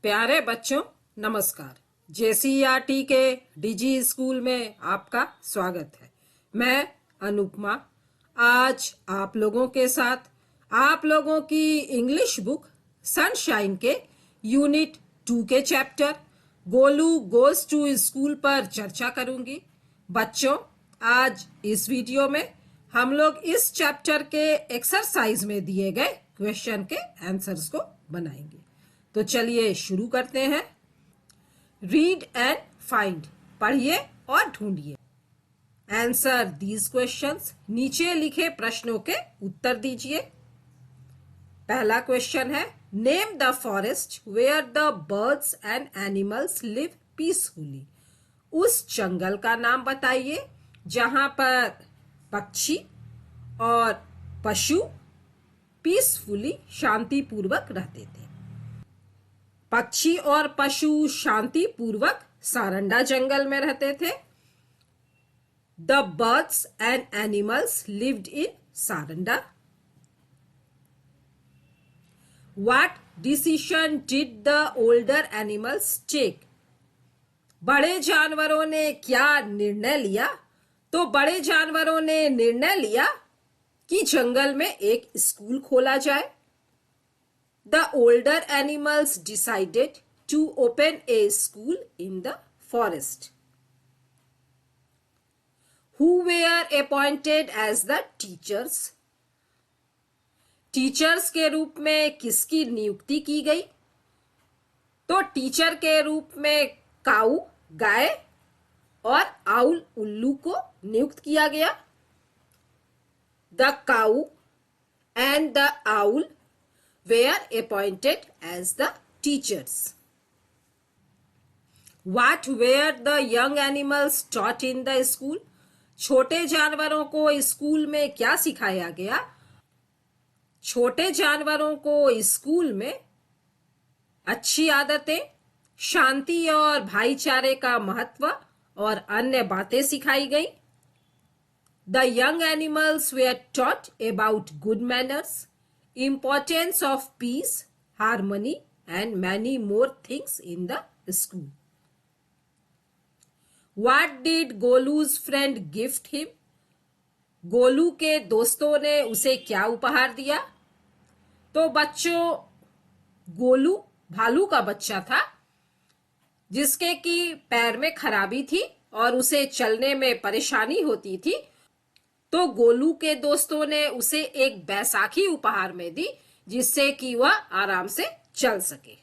प्यारे बच्चों, नमस्कार। जेसीईआरटी के डीजी स्कूल में आपका स्वागत है। मैं अनुपमा आज आप लोगों के साथ आप लोगों की इंग्लिश बुक सनशाइन के यूनिट 2 के chapter Golu goes to school पर चर्चा करूंगी। बच्चों, आज इस वीडियो में हम लोग इस चैप्टर के एक्सरसाइज में दिए गए क्वेश्चन के आंसर्स को बनाएंगे। तो चलिए शुरू करते हैं। रीड एंड फाइंड, पढ़िए और ढूंढिए। आंसर दीज क्वेश्चंस, नीचे लिखे प्रश्नों के उत्तर दीजिए। पहला क्वेश्चन है, name the forest where the birds and animals live peacefully. उस जंगल का नाम बताइए जहां पर पक्षी और पशु पीसफुली शांतिपूर्वक रहते थे। पक्षी और पशु शांतिपूर्वक सारंडा जंगल में रहते थे। The birds and animals lived in Saranda. What decision did the older animals take? बड़े जानवरों ने क्या निर्णय लिया? तो बड़े जानवरों ने निर्णय लिया कि जंगल में एक स्कूल खोला जाए। The older animals decided to open a school in the forest. Who were appointed as the teachers? Teachers के रूप में किसकी नियुक्ति की गई? तो टीचर के रूप में काऊ गाय और आउल उल्लू को नियुक्त किया गया। The cow and the owl were appointed as the teachers. What were the young animals taught in the school? छोटे जानवरों को स्कूल में क्या सिखाया गया? छोटे जानवरों को स्कूल में अच्छी आदतें, शांति और भाईचारे का महत्व और अन्य बातें सिखाई गई। The young animals were taught about good manners, importance of peace, harmony and many more things in the school. What did Golu's friend gift him? Golu के दोस्तों ने उसे क्या उपहार दिया? तो बच्चों, गोलू भालू का बच्चा था जिसके की पैर में खराबी थी और उसे चलने में परेशानी होती थी। तो गोलू के दोस्तों ने उसे एक बैसाखी उपहार में दी जिससे कि वह आराम से चल सके।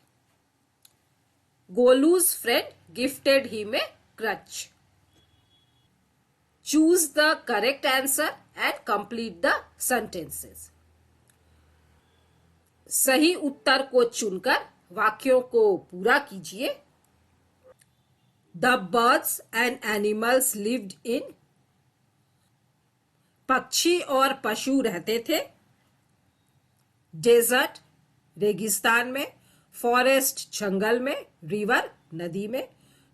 गोलू's friend gifted him a crutch. Choose the correct answer and complete the sentences. सही उत्तर को चुनकर वाक्यों को पूरा कीजिए। The birds and animals lived in. पक्षी और पशु रहते थे डेजर्ट रेगिस्तान में, फॉरेस्ट जंगल में, रिवर नदी में।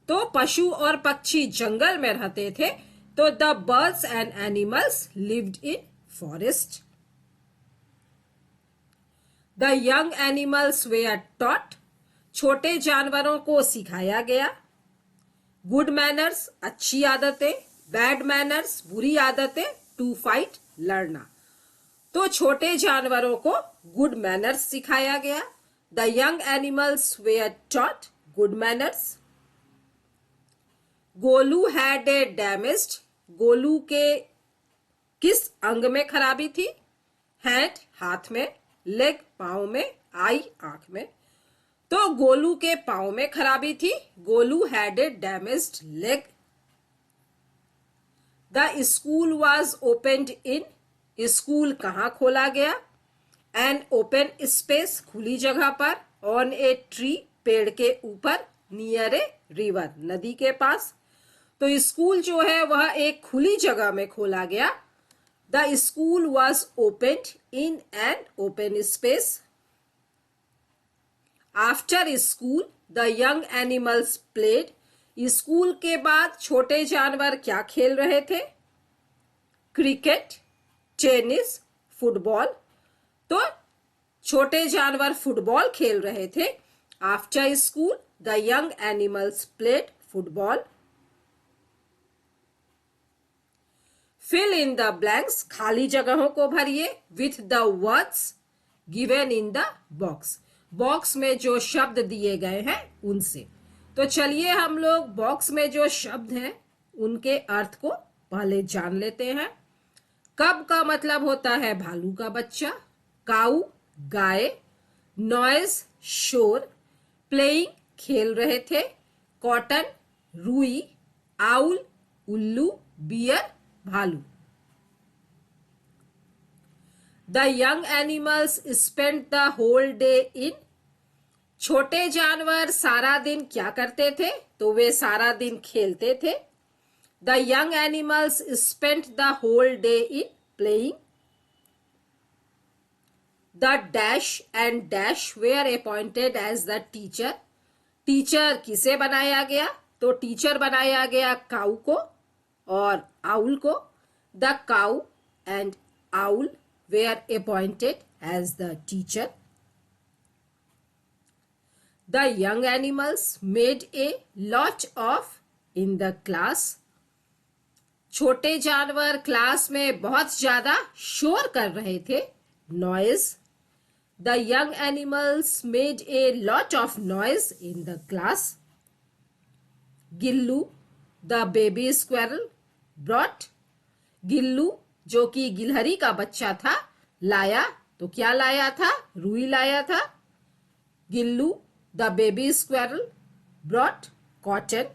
तो पशु और पक्षी जंगल में रहते थे, तो the birds and animals lived in forest. The young animals were taught, छोटे जानवरों को सिखाया गया। गुड मैनर्स, अच्छी आदतें, बैड मैनर्स, बुरी आदतें, टू फाइट, लड़ना। तो छोटे जानवरों को गुड मैनर्स सिखाया गया। The young animals were taught good manners. Golu had a damaged, गोलू के किस अंग में खराबी थी? हैंड हाथ में, लेग पांव में, आई आंख में। तो गोलू के पांव में खराबी थी। Golu had a damaged leg. The school was opened in, school कहाँ खोला गया? एन ओपन स्पेस, खुली जगह पर। ऑन ए ट्री, पेड़ के ऊपर। नियर ए रिवर, नदी के पास। तो स्कूल जो है वह एक खुली जगह में खोला गया। The school was opened in an open space. After school the young animals played, school के बाद छोटे जानवर क्या खेल रहे थे? Cricket, tennis, football. तो छोटे जानवर फुटबॉल खेल रहे थे। After school the young animals played football. Fill in the blanks, खाली जगहों को भरिए with the words given in the box, box में जो शब्द दिए गए हैं उनसे। तो चलिए हम लोग बॉक्स में जो शब्द हैं उनके अर्थ को पहले जान लेते हैं। कब का मतलब होता है भालू का बच्चा, काऊ गाय, नॉइज शोर, प्लेइंग खेल रहे थे, कॉटन रुई, आउल उल्लू, बियर भालू। The young animals spend the whole day in, छोटे जानवर सारा दिन क्या करते थे, तो वे सारा दिन खेलते थे। The young animals spend the whole day in playing. The dash and dash were appointed as the teacher, teacher किसे बनाया गया, तो टीचर बनाया गया काऊ को और आउल को। The cow and owl were appointed as the teacher. The young animals made a lot of in the class, छोटे जानवर क्लास में बहुत ज्यादा शोर कर रहे थे, noise। The young animals made a lot of noise in the class। Gillu the baby squirrel brought, Gillu जो कि गिलहरी का बच्चा था लाया, तो क्या लाया था, रुई लाया था। Gillu the baby squirrel brought cotton।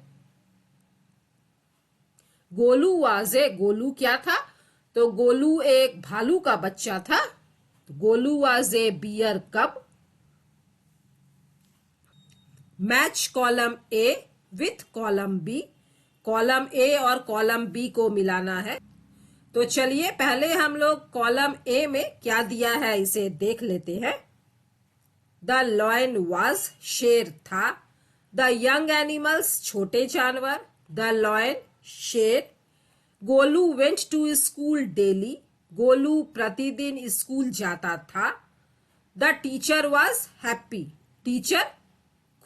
Golu was a, Golu क्या था, तो गोलू एक भालू का बच्चा था, तो Golu was a bear cub। Match column A with column B, column A और कॉलम बी को मिलाना है। तो चलिए पहले हम लोग कॉलम ए में क्या दिया है इसे देख लेते हैं। द लॉयन वाज, शेर था। द यंग एनिमल्स, छोटे जानवर। द लॉयन शेर। Golu went to school daily, Golu प्रतिदिन स्कूल जाता था। The teacher was happy, teacher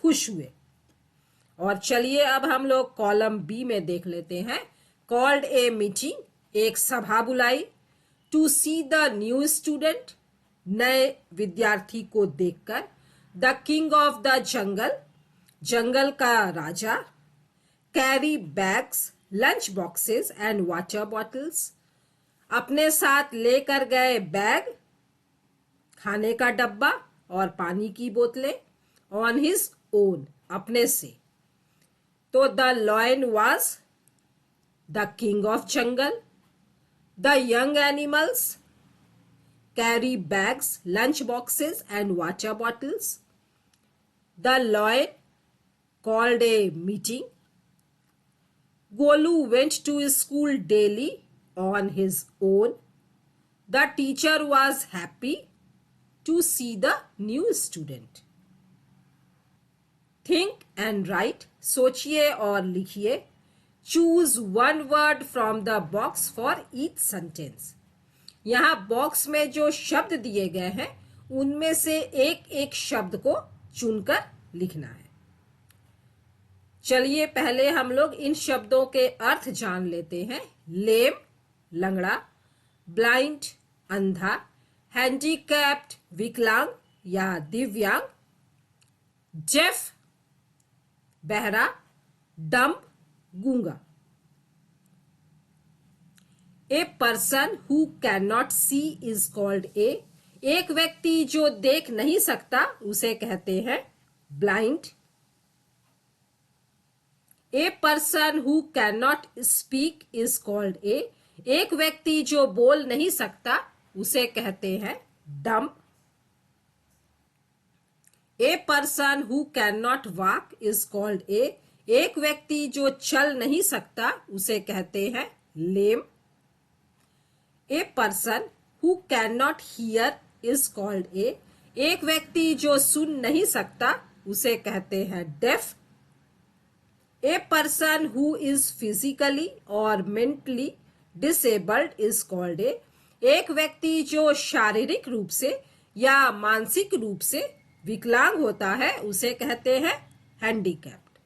खुश हुए। और चलिए अब हम लोग कॉलम बी में देख लेते हैं। कॉल्ड ए मीटिंग, एक सभा बुलाई। To see the new student, नए विद्यार्थी को देखकर। The king of the jungle, जंगल का राजा। Carry bags, lunch boxes and water bottles, अपने साथ लेकर गए बैग, खाने का डब्बा और पानी की बोतलें। ऑन हिज ओन, अपने से। तो the lion was the king of jungle. The young animals carry bags, lunch boxes and water bottles. The lion called a meeting. Golu went to school daily on his own. The teacher was happy to see the new student. Think and write, सोचिए और लिखिए। Choose one word from the box for each sentence. यहाँ box में जो शब्द दिए गए हैं उनमें से एक एक शब्द को चुनकर लिखना है। चलिए पहले हम लोग इन शब्दों के अर्थ जान लेते हैं। लेम लंगड़ा, ब्लाइंड अंधा, हैंडीकैप्ड विकलांग या दिव्यांग, डेफ बहरा, डम्ब गूंगा। A person who cannot see is called a, एक व्यक्ति जो देख नहीं सकता उसे कहते हैं blind. A person who cannot speak is called a, एक व्यक्ति जो बोल नहीं सकता उसे कहते हैं dumb. A person who cannot walk is called a, एक व्यक्ति जो चल नहीं सकता उसे कहते हैं lame. A person who cannot hear is called a, एक व्यक्ति जो सुन नहीं सकता उसे कहते हैं deaf. A person who is physically और mentally disabled is called a, एक व्यक्ति जो शारीरिक रूप से या मानसिक रूप से विकलांग होता है उसे कहते हैं हैंडीकैप्ड।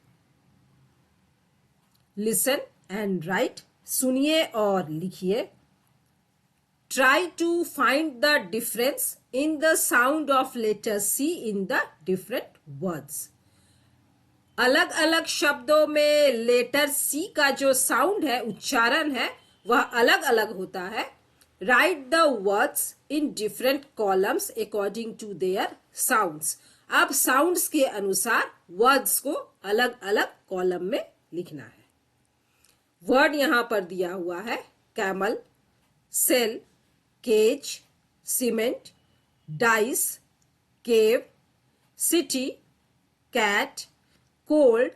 लिसन एंड राइट, सुनिए और लिखिए। Try to find the difference in the sound of letter C in the different words. अलग अलग शब्दों में लेटर सी का जो साउंड है, उच्चारण है, वह अलग अलग होता है। Write the words in different columns according to their sounds. अब साउंड्स के अनुसार वर्ड्स को अलग अलग कॉलम में लिखना है। वर्ड यहां पर दिया हुआ है camel, cell, cage, cement, dice, cave, city, cat, cold,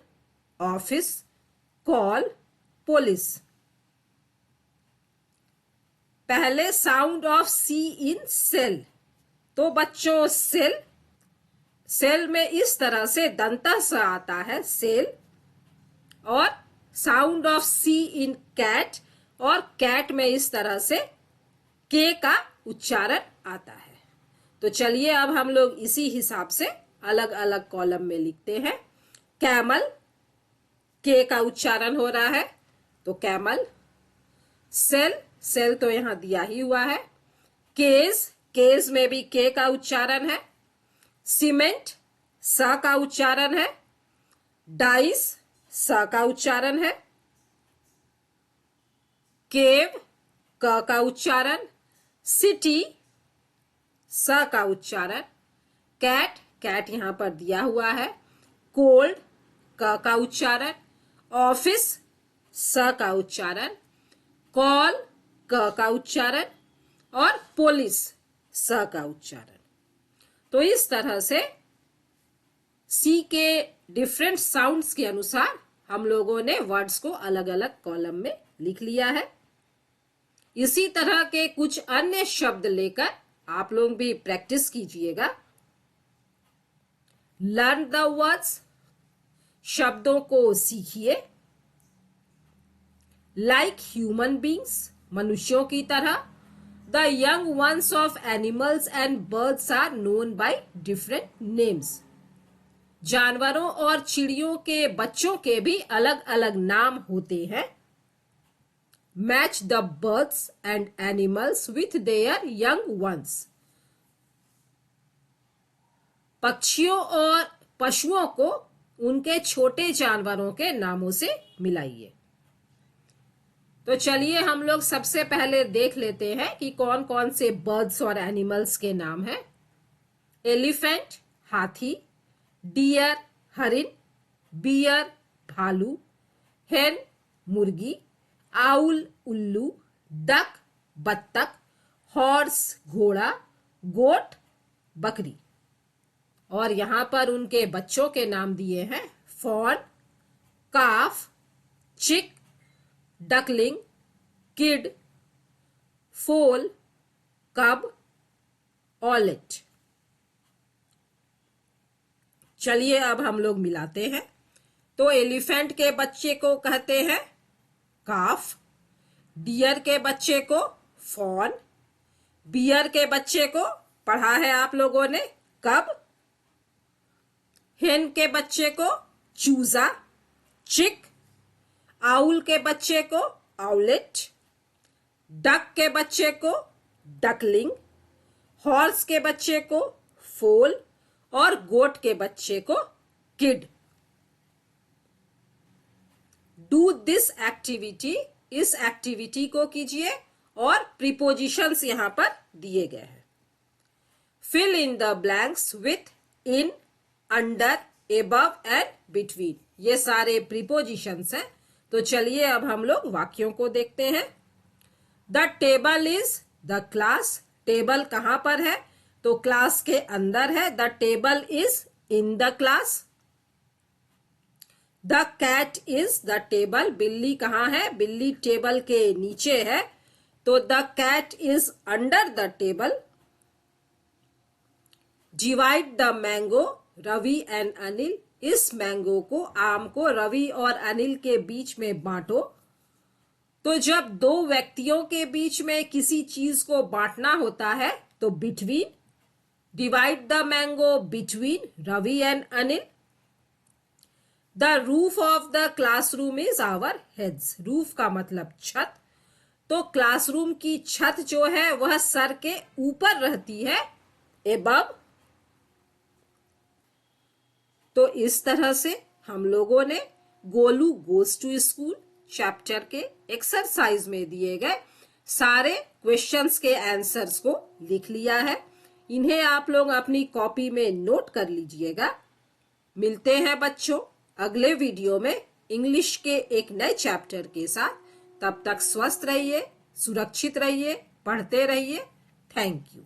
office, call, police. पहले sound of C in cell. तो बच्चों सेल, सेल में इस तरह से दंता सा आता है सेल, और sound of C in cat, और कैट में इस तरह से के का उच्चारण आता है। तो चलिए अब हम लोग इसी हिसाब से अलग अलग कॉलम में लिखते हैं। कैमल, के का उच्चारण हो रहा है तो कैमल। सेल, सेल तो यहां दिया ही हुआ है। केज, केज में भी के का उच्चारण है। सीमेंट, स का उच्चारण है। डाइस, स का उच्चारण है। केव, क का उच्चारण। सिटी, स का उच्चारण। कैट, कैट यहां पर दिया हुआ है। कोल्ड, क का उच्चारण। ऑफिस, स का उच्चारण। कॉल, क का उच्चारण। और पुलिस, स का उच्चारण। तो इस तरह से सी के डिफरेंट साउंड्स के अनुसार हम लोगों ने वर्ड्स को अलग अलग कॉलम में लिख लिया है। इसी तरह के कुछ अन्य शब्द लेकर आप लोग भी प्रैक्टिस कीजिएगा। लर्न द वर्ड्स, शब्दों को सीखिए। लाइक ह्यूमन बींग्स, मनुष्यों की तरह। The young ones of animals and birds are known by different names. जानवरों और चिड़ियों के बच्चों के भी अलग अलग नाम होते हैं। Match the birds and animals with their young ones. पक्षियों और पशुओं को उनके छोटे जानवरों के नामों से मिलाइए। तो चलिए हम लोग सबसे पहले देख लेते हैं कि कौन कौन से बर्ड्स और एनिमल्स के नाम हैं। एलिफेंट, हाथी। डियर, हरिन। बियर, भालू। हेन, मुर्गी। आउल, उल्लू। डक, बत्तख। हॉर्स, घोड़ा। गोट, बकरी। और यहां पर उनके बच्चों के नाम दिए हैं फॉन, काफ, चिक, डकलिंग, किड, फोल, कब, ऑलेट। चलिए अब हम लोग मिलाते हैं। तो एलिफेंट के बच्चे को कहते हैं काफ। डियर के बच्चे को फॉन। बियर के बच्चे को पढ़ा है आप लोगों ने कब। हेन के बच्चे को चूजा, चिक। आउल के बच्चे को आउलेट। डक के बच्चे को डकलिंग। हॉर्स के बच्चे को फोल। और गोट के बच्चे को किड। डू दिस एक्टिविटी, इस एक्टिविटी को कीजिए। और प्रीपोजिशंस यहां पर दिए गए हैं। Fill in the blanks with, in, under, above and between, ये सारे प्रीपोजिशंस हैं। तो चलिए अब हम लोग वाक्यों को देखते हैं। The table is the class, table कहां पर है तो क्लास के अंदर है। The table is in the class. The cat is the table, बिल्ली कहां है, बिल्ली टेबल के नीचे है तो the cat is under the table. Divide the mango, Ravi and Anil, इस मैंगो को, आम को रवि और अनिल के बीच में बांटो। तो जब दो व्यक्तियों के बीच में किसी चीज को बांटना होता है तो between Divide the mango between Ravi and Anil. The roof of the classroom is our heads. Roof का मतलब छत. तो क्लासरूम की छत जो है वह सर के ऊपर रहती है, above. तो इस तरह से हम लोगों ने Golu goes to school chapter के एक्सरसाइज में दिए गए सारे क्वेश्चंस के आंसर्स को लिख लिया है. इन्हें आप लोग अपनी कॉपी में नोट कर लीजिएगा. मिलते हैं बच्चों अगले वीडियो में इंग्लिश के एक नए चैप्टर के साथ. तब तक स्वस्थ रहिए, सुरक्षित रहिए, पढ़ते रहिए. Thank you.